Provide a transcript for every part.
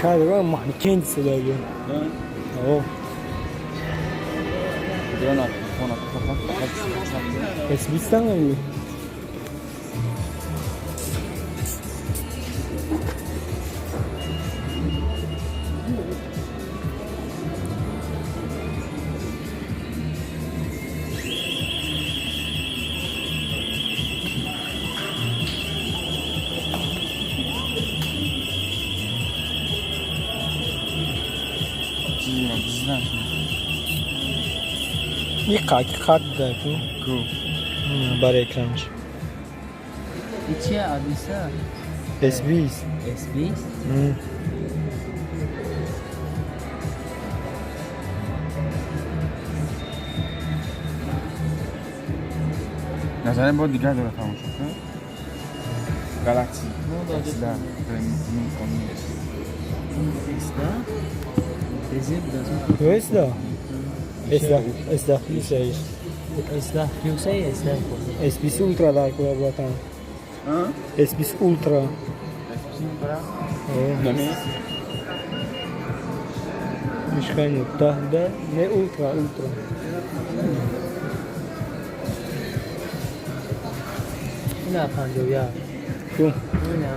Cara, era uma quente daí. Oh, esse bicho tá aí. یک خط داریم برای اکرانش چیه آدیسا؟ S20 S20 نظر با دیگر داره تمام شد گالاکسی Tesla Esse dá. Esse dá isso aí. Esse da Hyundai, esse da Esse bicho ultra lá que eu vou botar. Esse bicho ultra. Mieszkanie, da, nie ultra. اینا 50 Şu. اینا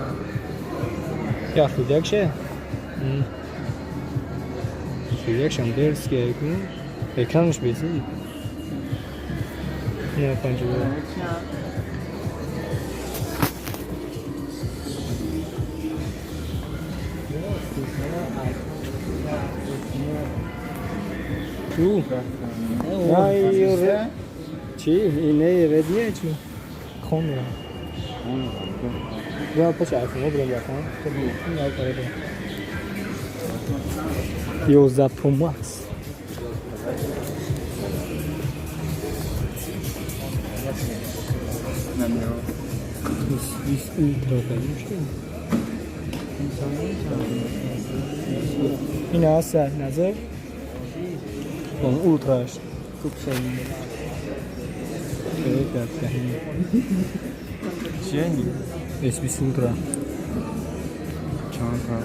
Yaxlayacaq şey. Sürüyək dersi gerekiyor. Ekranmış birisi. Ne yapınca böyle? Şu. Hayır. Ne reddiye için? Konuya. Ya paç iPhone رو بکنم تو این یاد کرده 11 Pro Max Biz ultra koymuştum. این هست نظر اون ultraش خوب شدیم شده کرد چیه این؟ S20 Ultra چند تا؟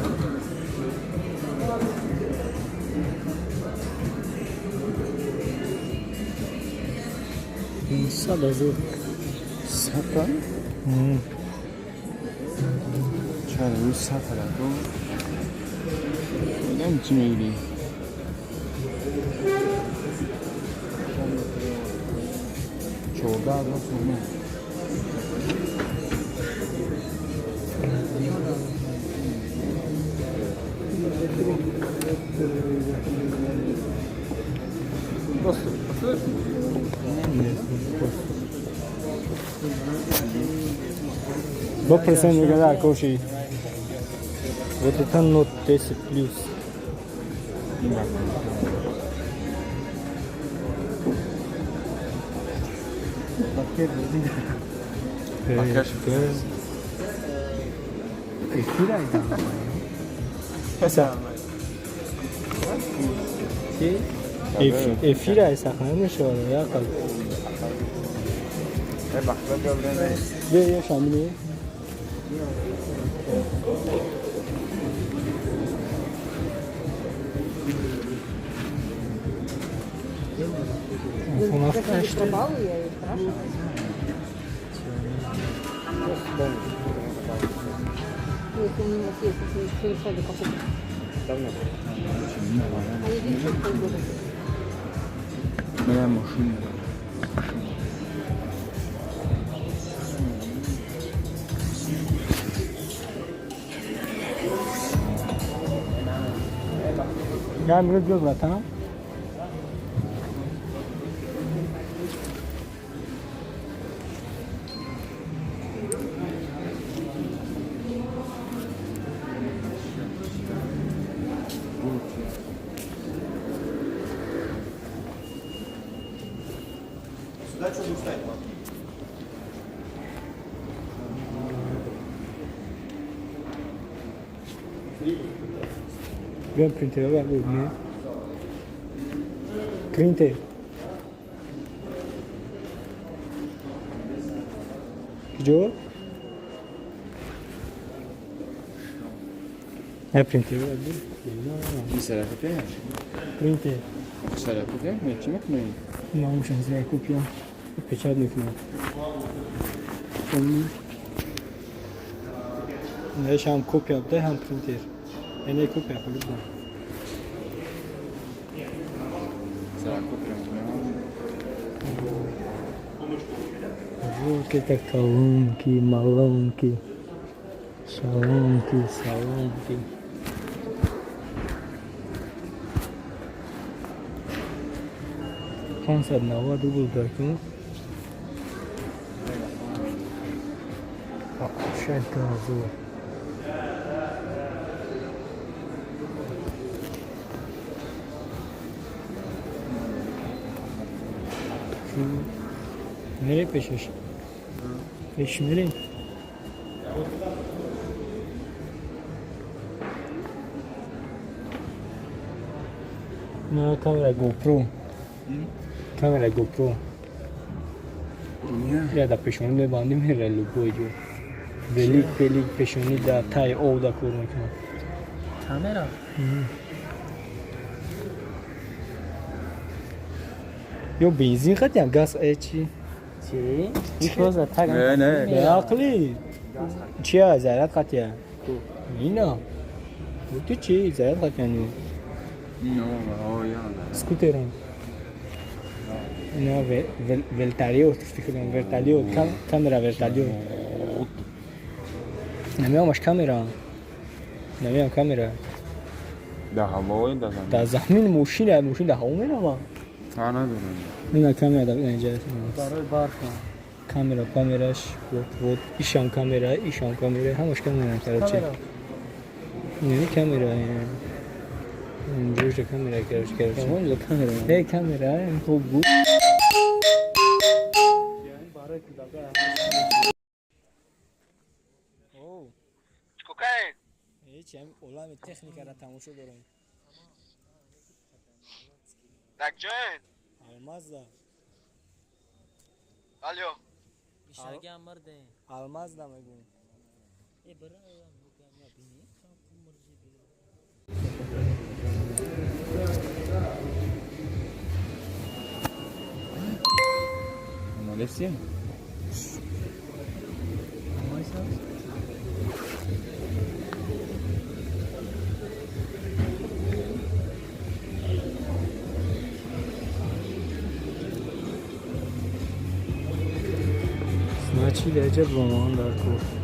این صد هزار 100 تا؟ چرا روز 100 تا تو؟ میگم چی میگی؟ چورده از ما سرمه بپرسن دیگه در کوشی وتتن نوت 10 پلیس Bakış. افیر ای سخنه میشه یا قلب bakla gördüğünde به یا شاملی Попал, я и спрашиваю. Если у меня есть, если совершали покупку. Давно. А я здесь через полгода. Моя машина. Я мрыгал в этом. Сюда что будет ставить? بیام پرینتر رو ببینیم پرینتر کجا؟ È printer. این سرکوته Printer. سرکوته نه چی میکنی؟ No muszę zrobić kupię. Pieczarnik ma. Než هم kopia, ده هم printer. Ene kopia خودم. سرکوته Ruky tak talonky, malonky. Salonky, salonky. Konser nova dubl takım. Şarkı hazır. Nereye peşmiş? Peş nereye? Ne kamera GoPro. Kamera GoPro. Ya da peşonu da bandım herhalde koyuyor. Belik peşonu da tay o da korumak. Kamera. Yo benzin kat ya gaz eçi. چی؟ این توز تگ نه نه Be akli. Çiğ zarat kat ya. İna. Bu da çiğ zarat kat yani. نه آیا Skuterin. Ne Veltalio, fikrim Veltalio, kamera Veltalio. Ne miałeś kamera? Ne miałem kamera? ده هوای ده زمین Da zamin ماشین da همون ama. ها ندارم Ne kamera da önce. برای بار کن Kameraş, вот işan kamera, همش kamera کرده. کامera Ne kamera yani? Önce kamera کرده. اون جو کامera Ne kamera? Bu bu. یعنی برای کلاگه Oo. Скукає? Hiç hem olan bir teknik ara tamaşa durun. Так, Джон. Almaz da. Алло. بیشترگی هم مرده Almaz da mı bu? برای مکمل بینی مالسیه Значит, acaba roman da kur.